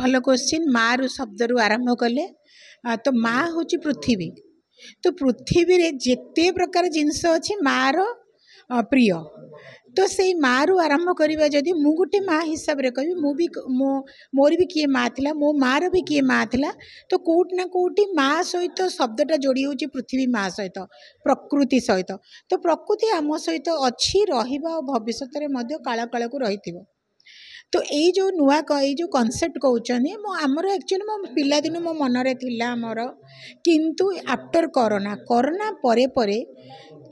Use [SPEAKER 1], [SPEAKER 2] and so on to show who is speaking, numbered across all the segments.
[SPEAKER 1] भल क्वेश्चन माँ रु शब्द रु आरंभ कले तो माँ हूँ पृथ्वी। तो पृथ्वी रे जेते प्रकार जिनस अच्छी माँ रो प्रिय। तो से माँ रु आरंभ करवा जदि मु गोटे माँ हिसाब से कह मोर भी किए माँ थिला मो माँ रो भी किए माँ थिला। तो कोट ना कोटी माँ सहित शब्दटा जोड़ी होची पृथ्वी माँ सहित प्रकृति सहित। तो प्रकृति आम सहित अच्छी रहिबा भविष्य रे मध्य काल काल को रहिथिबो। तो यही जो नुआ जो कनसेप्ट कहते मो आमर एक्चुअली मो पिलादिन मो मनरे थिला आमर किंतु आफ्टर कोरोना कोरोना परे परे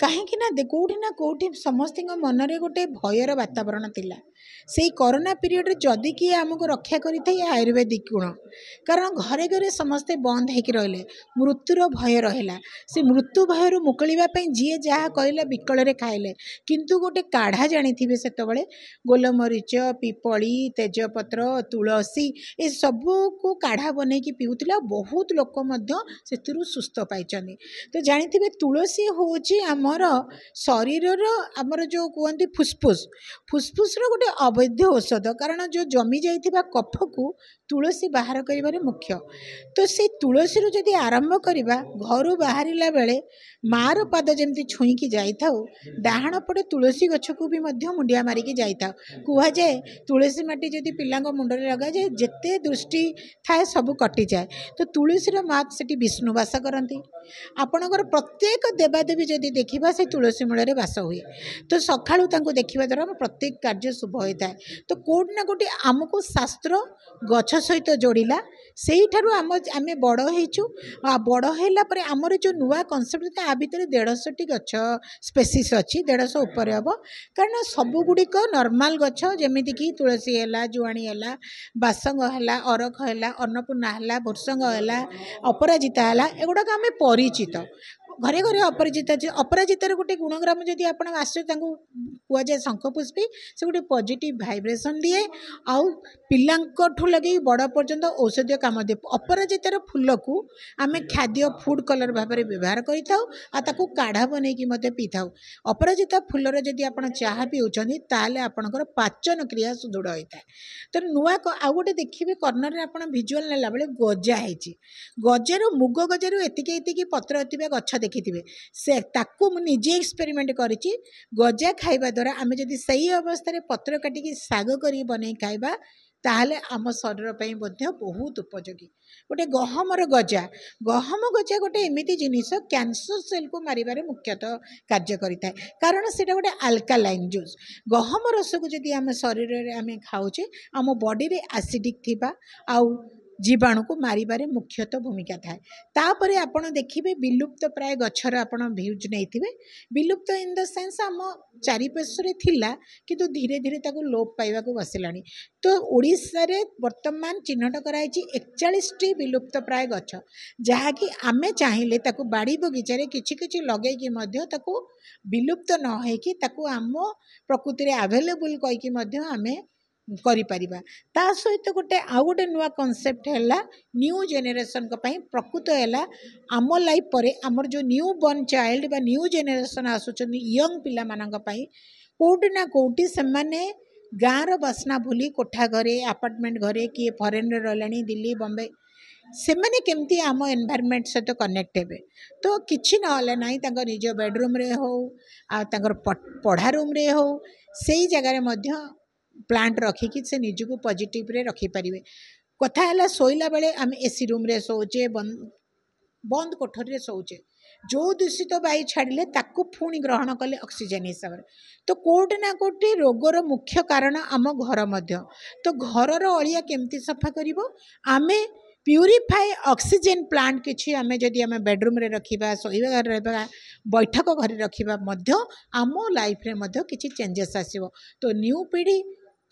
[SPEAKER 1] कहीं ना कौटी समस्त मनरे गोटे भयर वातावरण थिला। से कोरोना पीरियड रे जदि किए आमको रक्षा करें आयुर्वेदिक गुण कारण घरे घरे समस्ते बंद होकर रहिले मृत्युर भय रहा। से मृत्यु भयर मुकलिया जी जहाँ कहले विकल खाइले किंतु गोटे काढ़ा जानी से गोलमरीच पिपली तेजपत्र तुलसी ये सबू को काढ़ा बन पीऊला बहुत लोक से सुस्थ पाई। तो जानी तुलसी हूँ आमर शरीर आमर जो कहते फुसफुस फुसफुस गोटे अवैध औषध कारण जो जमी जाइथिबा कफ को तुलसी बाहर करिबारे मुख्य। तो से तुलसी रो जदि आरंभ करिबा घर बाहरिला बेले मार पाद जमती छुईकी जाई थाउ डाहाण पटे तुलसी गछ को भी मध्य मुंडिया मारिकी जाई थाउ। कुहा जाए तुलसी माटी जदि पिलांग मुंडरे लगा जाए जेते दृष्टि थाए सब कटि जाए। तो तुलसी रो मात सेठी विष्णु वास करती आपणकर प्रत्येक देवादेवी जदि देखिबा से तुलसी मूल रे वास हुए। तो सकाळू तांको देखिबा द्वारा प्रत्येक कार्य शुभ होता है। तो कोट ना कोटी आमको शास्त्र गछ सहित जोड़िला से आम बड़ होइछु बड़ होला परे आमर जो नुआ कनसेप्ट आ भितर 150 गछ स्पेसीस अच्छी 150 उपर हम कारण सबुगुड़िक नॉर्मल गछ जमीती कि तुलसी है जुआणी है बासंग है अरख है अन्नपूर्णा है भृसंग है अपराजिता है एगुड़ाक आम परिचित घरे घरे अपराजिता अपराजितार गोटे गुणग्राम जदि आप कह जाए शंखपुष्पी से गोटे पॉजिटिव वाइब्रेशन दिए आउ पिलांकठू लगे बड़ पर्यंत औषधीय काम दिए। अपराजितार फूल को आम खाद्य फूड कलर भाव में व्यवहार करूँ काढ़ा बनई पी था। अपराजिता फूलर जदि आप चाह पीऊँच ताल आपंकर पाचन क्रिया सुदृढ़ होता है। तो नुआ आउ गोटे देखिए कर्नर में आप भिजुआल नेला बेले गजा है गजार मुग गजार एतिकी पत्र गछ देखिथे से ताकू निजे एक्सपेरिमेंट करिछि गजा खाइबा द्वारा आम जदि सही अवस्था पत्र काटिकी साग करी बनै खाइबा ताहले आम शरीर पर बहुत उपयोगी। गोटे गहमर गजा गोटे एमती जिनिस कैंसर सेल को मारिबारे मुख्यतः कार्य करिଥାଏ कारण सेटा गोटे अल्कालाइन जूस गहम रस को जदि आम शरीर में आम खाऊचे आम बॉडी रे एसिडिक थिबा आउ जीवाणु को मारिबारे मुख्यतः भूमिका थाए। तापरे आपण देखिबे विलुप्त प्राय गछर आपण भ्यूज नैथिबे विलुप्त इन द सेंस आम चारिपार्श्वे थिला किंतु धीरे धीरे ताको लोप पाइबा को बसिलानी। तो ओडिशा रे वर्तमान चिन्हट कराइछि 41 टी विलुप्त प्राय गछ जहाँकि आमे चाहिए ताको बाड़ी बगीचा रे किछि किछि लगे कि मध्य ताको विलुप्त न होइकि ताको आम प्रकृति रे अवेलेबल कहिकि मध्य आमे करि परिबा। ता सहित गोटे आउ गोटे नुआ कॉन्सेप्ट है न्यू जेनेरेशन प्रकृत है आम लाइफ पर आमर जो न्यू बॉर्न चाइल्ड बा न्यू जेनेरेशन आसुचंदी यंग पिला मानक पई कोउटी ना कोउटी से माने गाँव बासना भूली कोठा घरे अपार्टमेंट घरे किए फॉरेन रही दिल्ली बॉम्बे से मैंने केमती आम एनवायरनमेंट सहित कनेक्ट हे। तो किसी ना ना निज बेडरूम रे हो आर पढ़ा रूम रे हो से जगह प्लांट रखिकी से निजको पॉजिटिव रे रखिपारे। कथा है शोला बेले आम एसी रूम रे शोचे बंद कोठरी रे शोचे जो दूषित वायु छाड़े ताकू पुणी ग्रहण कले ऑक्सीजन हिसाब से। तो कोट ना कोटी रोगर मुख्य कारण आम घर मध्य। तो घर अलिया केमती सफा करिवो आमे प्यूरीफाए ऑक्सीजन प्लांट किछि आमे जदि आमे बेडरूम रे रखिबा सोइबा घर रखिबा बैठक घर रखिबा मध्य आम लाइफ रे मध्य किछि चेंजेस आसीबो। तो न्यू पीढ़ी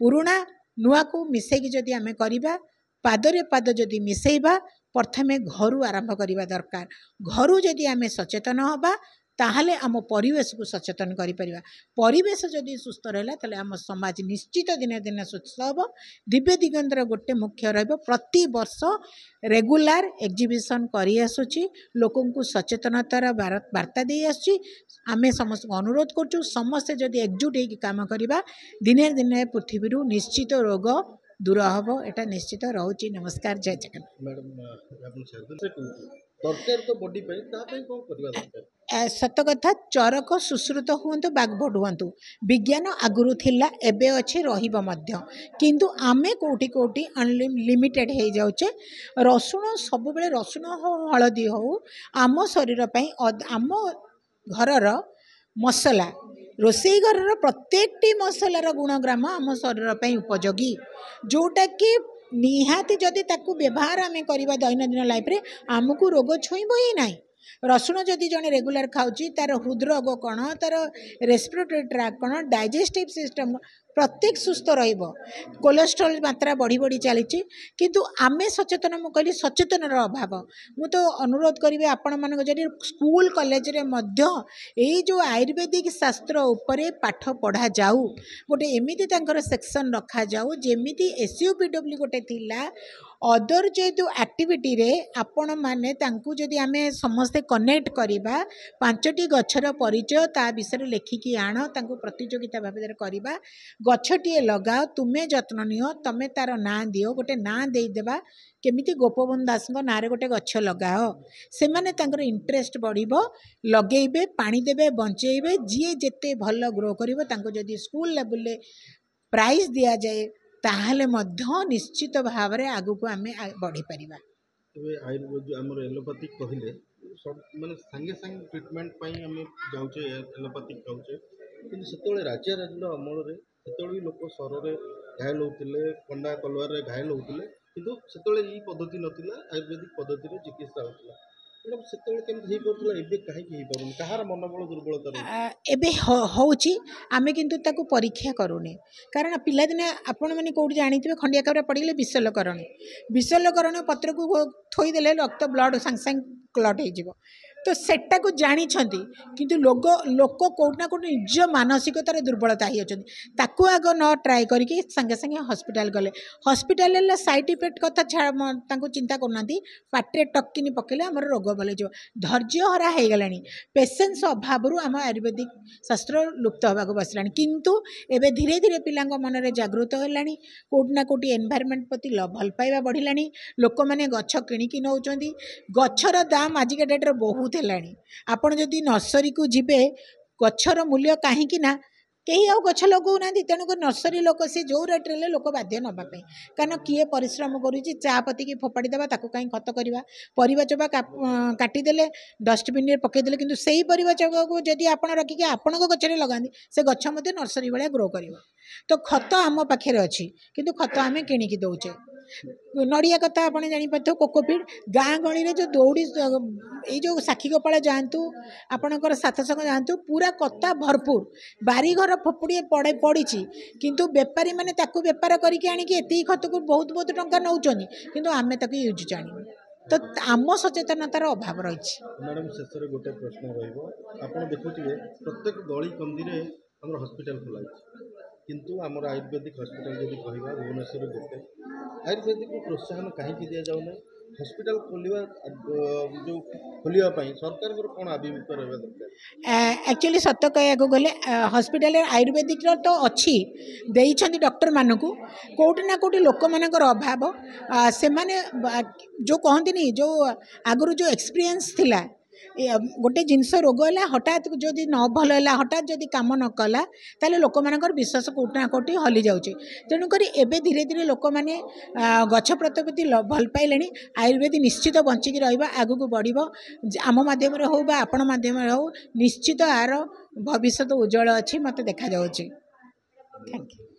[SPEAKER 1] पुराणा नुआ को मिसेकी जदि आमे करिबा पादरे पाद जदि मिसेइबा प्रथमे घरु आरंभ करिबा दरकार। घरु जदि आमे सचेतन हबा ताहले आम परिवेश को सचेतन करि परिबा। परिवेश जदि सुस्थ रहला ताले आम समाज निश्चित दिन दिन सुस्थ हबो। दिव्य दिगंतर गोटे मुख्य रहबो प्रति वर्ष रेगुलर एग्जिबिशन करि आसुची लोकन को सचेतनतार वार्ता दे आसुची। आमे समस्त अनुरोध करछु समस्त जदि एकजुट होई काम करिबा दिने दिने पृथ्वी निश्चित रोग दूर हम एटा निश्चित रोचे। नमस्कार, जय जगन्नाथ।
[SPEAKER 2] मैडम सरकार तो बॉडी पे ता पे कोन करबा दरकार?
[SPEAKER 1] सत कथा, चरक सुश्रुत हूँ बागभोट हूँ, विज्ञान आगुरी थिला एबे अच्छे रहिबो मध्य, किंतु आमे कोठी कोठी अनलिमिटेड हो जाउचे। रसुण सब बेले रसुण हो हलदी हो आम शरीर पई आम घरर मसला रोसई घर प्रत्येक मसलार गुणग्राम आम शरीर पई उपयोगी, जोटा कि निहाती जदि ताकू व्यवहार आम करवा दैनंदिन लाइफ रे आमको रोग छुईब ही ना। रसुण जदि जड़े रेगुलर खाऊँ तार हृदरोग कौन, तार रेस्पिरेटरी ट्रैक कौन, डाइजेस्टिव सिस्टम प्रत्येक सुस्थ रहिबो। कोलेस्ट्रॉल मात्रा बढ़ी बढ़ी चली, किंतु आमे सचेतन, मु कहली सचेतन अभाव। मु तो अनुरोध करी आपण मान जदि स्कूल कॉलेज रे मध्य एई जो आयुर्वेदिक शास्त्र उपरे पाठ पढ़ा जाऊ, गोटे एमिति तांकर सेक्शन रखा जाऊ जेमिति एसयूपीडब्ल्यू गोटे थिला। अदर जेतु एक्टिविटी रे आपण माने तांकु जदि आमे समस्ते कनेक्ट करिबा, 5टी गछर परिचय ता विषय लेखिकी आण, तांकु प्रतियोगिता भाव करिबा। गछटीए लगाओ, तुमे जत्न नियो, तमे तार ना दियो, गोटे ना देई देबा, केमिति गोपबंधु दास ना गोटे गछ लगाओ, से माने तांकर इंटरेस्ट बढ़िबो, लगेइबे, पानी देबे, बंचेइबे। जी जेते भल ग्रो करिवो तांको जदि स्कूल लेवल ले प्राइज दिया जाए ताहले मध्य निश्चित भाव रे आगु को आमे बढ़ी परिबा।
[SPEAKER 2] तबे आयुर्वेद हमर एलोपैथिक कहिले सब माने संगे संग ट्रीटमेंट पई हम जाउचे एलोपैथिक खाउचे, किंतु सेतोले राज्य राज्य अमल रे सेतोले लोक शहर रे घायल होतिले, कंडा तलवार रे घायल होतिले, किंतु सेतोले ई पद्धति नथिला, आयुर्वेदिक पद्धति रे चिकित्सा होतिला। मैडम सेतोले केमति हे करथला, एबे काहे कि हे पाबन, कहार मनोबल दुर्बलता रे
[SPEAKER 1] एबे होउची, आमे किंतु ताकू परीक्षा करूने। कारण पिला दिने आपण माने कोड जानिथिबे खंडिया काबरा पडिले विशल्यकरण पत्र को थोई देले रक्त ब्लड संग संग क्लट हो जिवो। तो सेटा को जानी छंती, किंतु लोक कोटना कोट निज मानसिकतार दुर्बलता ही अछंती, ताकू आग न ट्राई करके संगे संगे हॉस्पिटल गले। हॉस्पिटल ले साइड इफेक्ट कथा तांको चिंता करनांती, पाटे टक्किनी पकेले हमर रोग भले जो धैर्य हरा हे गलानी। पेशेंस अभाव आम आयुर्वेदिक शास्त्र लुप्त होगा बसलानी, किंतु एबे धीरे धीरे पिलांग मन में जागृत होलानी। कोटना कोटी एनवायरनमेंट प्रति भल पाइबा बढ़िलानी। लोक माने गछ किणिकी नौचंदी, गछर दाम आजिका डेट रे बहुत हेलानी। आपण जदि नर्सरी को जिबे, गछर मूल्य कहीं ना कहीं आउ गछ लगौना, तेणुक नर्सरी लोक से जो रेट रे लोक बाध्य नापी, कारण किए परिश्रम करुच्ची, चा पत्ती की फोपाड़ी देवा, ताकू कहीं खत करवा, परिवा चोपा काटिदेले डस्टबिन में पकईदे, किंतु सेही परिवा चोपा को जदि आपण रखिकी आपण गचरे लगाती, से गछ मध्य नर्सरी भाया ग्रो कर। तो खत आम पाखे अच्छी, किंतु खत आम किणिकी दौचे। नड़िया कथा आप जापर कोकोपीड गाँ गली में जो दौड़ी यो साखी गोपाल जातु, आपणकर सातसंग जातु, पूरा कता भरपूर बारीघर फोपुड़ी पड़े पड़ी, किंतु बेपारी मैंने बेपार करके आणिकी एति खत को बहुत बहुत टंका नौचंदी, किंतु आमे ताकू यूज जानी। तो आम सचेतनतार अभाव रही।
[SPEAKER 2] मैडम शेष में गोटे प्रश्न रहा, देखुए प्रत्येक गली कंदी में आम हस्पिटाल खोलाई, किंतु आमर आयुर्वेदिक हस्पिटाल जब कह भुवनेश्वर गोटे आयुर्वेदिक को प्रोत्साहन कहीं दि जाऊना, हस्पिटाल खोलिया जो खोलियापाई सरकार कौन आभिमुख्य रहा दरकार?
[SPEAKER 1] एक्चुअली सत कह गले हस्पिटाल आयुर्वेदिक तो अच्छी देइछंती डॉक्टर मानक, कोटिना कोटि लोक मानकर अभाव, से माने जो कहती जो आगुरी जो एक्सपीरियंस थिला, गोटे जिनस रोग है हठात जदि न भल है, हठात जदि काम न कला, ताले लोक मानकर विश्वास कोटना कोटि हली जाउचे। तेणुक एबे धीरे धीरे लोक माने गछ प्रति भल पाइले। आयुर्वेद निश्चित बंचिकी रहिबा, आगु बढ़िबो, आम माध्यम हो बा आपण माध्यम हो, निश्चित आर भविष्य उज्जवल अच्छी मत देखा जाउची। Thank you.